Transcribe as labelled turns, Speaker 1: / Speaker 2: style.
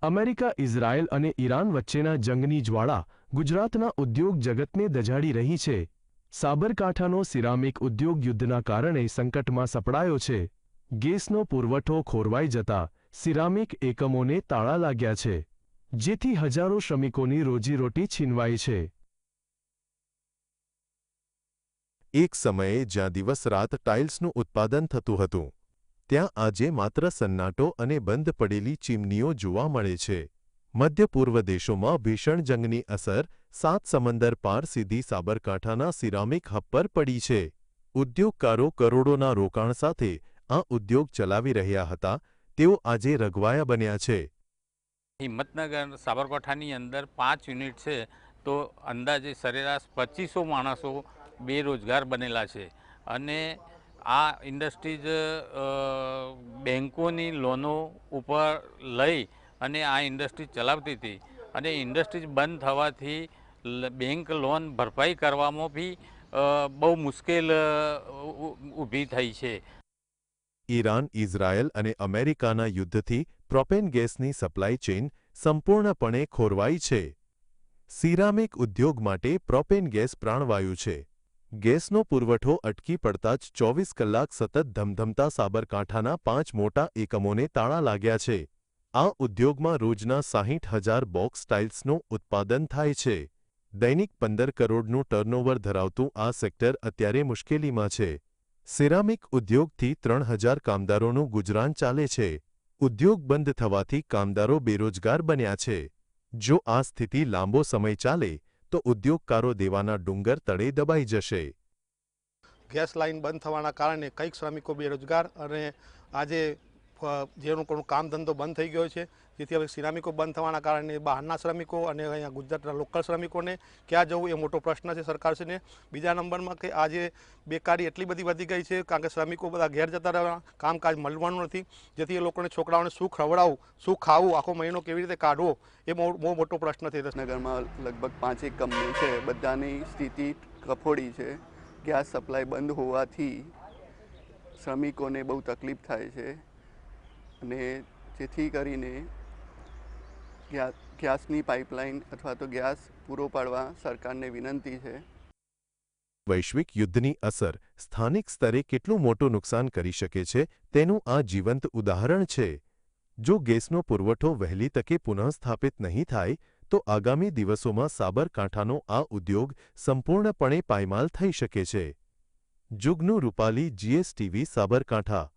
Speaker 1: America, Israel અને Iran વચ્ચેના જંગની જ્વાળા ગુજરાતના ઉદ્યોગ જગતને દઝાડી રહી છે. સાબરકાંઠાનો સિરામિક ઉદ્યોગ યુદ્ધના કારણે સંકટમાં સપડાયો છે. ગેસનો પુરવઠો ખોરવાઈ જતા સિરામિક એકમોને તાળા લાગ્યા છે, જેથી હજારો શ્રમિકોની રોજીરોટી છીનવાઈ છે.
Speaker 2: એક સમયે જ્યાં દિવસ-રાત ટાઇલ્સનું ઉત્પાદન થતું હતું, ત્યાં આજે માત્ર સન્નાટો અને બંધ પડેલી ચીમનીઓ જોવા મળે છે. મધ્ય પૂર્વ દેશોમાં ભીષણ જંગની અસર 7 સમંદર પાર સીધી સાબરકાંઠાના સિરામિક હબ પર પડી છે. ઉદ્યોગકારો કરોડોના રોકાણ સાથે આ ઉદ્યોગ ચલાવી રહ્યા હતા, તેઓ આજે રઘવાયા બન્યા છે.
Speaker 3: હિંમતનગર સાબરકાંઠાની અંદર 5 યુનિટ છે, તો અંદાજે સરેરાશ 2500 માણસો બેરોજગાર બનેલા છે. અને આ ઇન્ડસ્ટ્રીઝ બેંકોની લોનો ઉપર લઈ અને આ ઇન્ડસ્ટ્રી ચલાવતી હતી, અને ઇન્ડસ્ટ્રીઝ બંધ થવાથી બેંક લોન ભરપાઈ કરવામાં બી બહુ મુશ્કેલ ઊભી થઈ છે.
Speaker 2: ઈરાન, ઇઝરાયલ અને અમેરિકાના યુદ્ધથી પ્રોપેન ગેસની સપ્લાય ચેઇન સંપૂર્ણપણે ખોરવાઈ છે. સિરામિક ઉદ્યોગ માટે પ્રોપેન ગેસ પ્રાણવાયુ છે. ગેસનો પુરવઠો અટકી પડતા જ 24 કલાક સતત ધમધમતા સાબરકાંઠાના 5 મોટા એકમોને તાળા લાગ્યા છે. આ ઉદ્યોગમાં રોજના 60,000 બોક્સ ટાઇલ્સનું ઉત્પાદન થાય છે. દૈનિક 15 કરોડનું ટર્નઓવર ધરાવતું આ સેક્ટર અત્યારે મુશ્કેલીમાં છે. સિરામિક ઉદ્યોગથી 3,000 કામદારોનું ગુજરાન ચાલે છે. ઉદ્યોગ બંધ થવાથી કામદારો બેરોજગાર બન્યા છે. જો આ સ્થિતિ લાંબો સમય ચાલે તો ઉદ્યોગકારો દેવાના ડુંગર તળે દબાઈ જશે.
Speaker 4: ગેસ લાઇન બંધ થવાના કારણે કંઈક શ્રમિકો બેરોજગાર અને આજે જેનું કોઈ કામ ધંધો બંધ થઈ ગયો છે, જેથી હવે સિરામિકો બંધ થવાના કારણે બહારના શ્રમિકો અને અહીંયા ગુજરાતના લોકલ શ્રમિકોને ક્યાં જવું એ મોટો પ્રશ્ન છે સરકારશ્રીને. બીજા નંબરમાં કે આજે બેકારી એટલી બધી વધી ગઈ છે, કારણ કે શ્રમિકો બધા ઘેર જતા રહેવા, કામકાજ મળવાનું નથી, જેથી એ લોકોને છોકરાઓને શું ખવડાવવું, શું ખાવું, આખો મહિનો કેવી રીતે કાઢવો એ બહુ મોટો પ્રશ્ન છે.
Speaker 5: નગરમાં લગભગ 5 કંપની છે, બધાની સ્થિતિ કફોડી છે. ગેસ સપ્લાય બંધ હોવાથી શ્રમિકોને બહુ તકલીફ થાય છે, અને જેથી કરીને ગેસની પાઇપલાઇન અથવા તો ગેસ પૂરો પાડવા સરકારને વિનંતી છે.
Speaker 2: વૈશ્વિક યુદ્ધની અસર સ્થાનિક સ્તરે કેટલું મોટું નુકસાન કરી શકે છે, તેનું આ જીવંત ઉદાહરણ છે. જો ગેસનો પુરવઠો વહેલી તકે પુનઃસ્થાપિત નહીં થાય તો આગામી દિવસોમાં સાબરકાંઠાનો આ ઉદ્યોગ સંપૂર્ણપણે પાયમાલ થઈ શકે છે. જુગનુ રૂપાલી, GSTV, સાબરકાંઠા.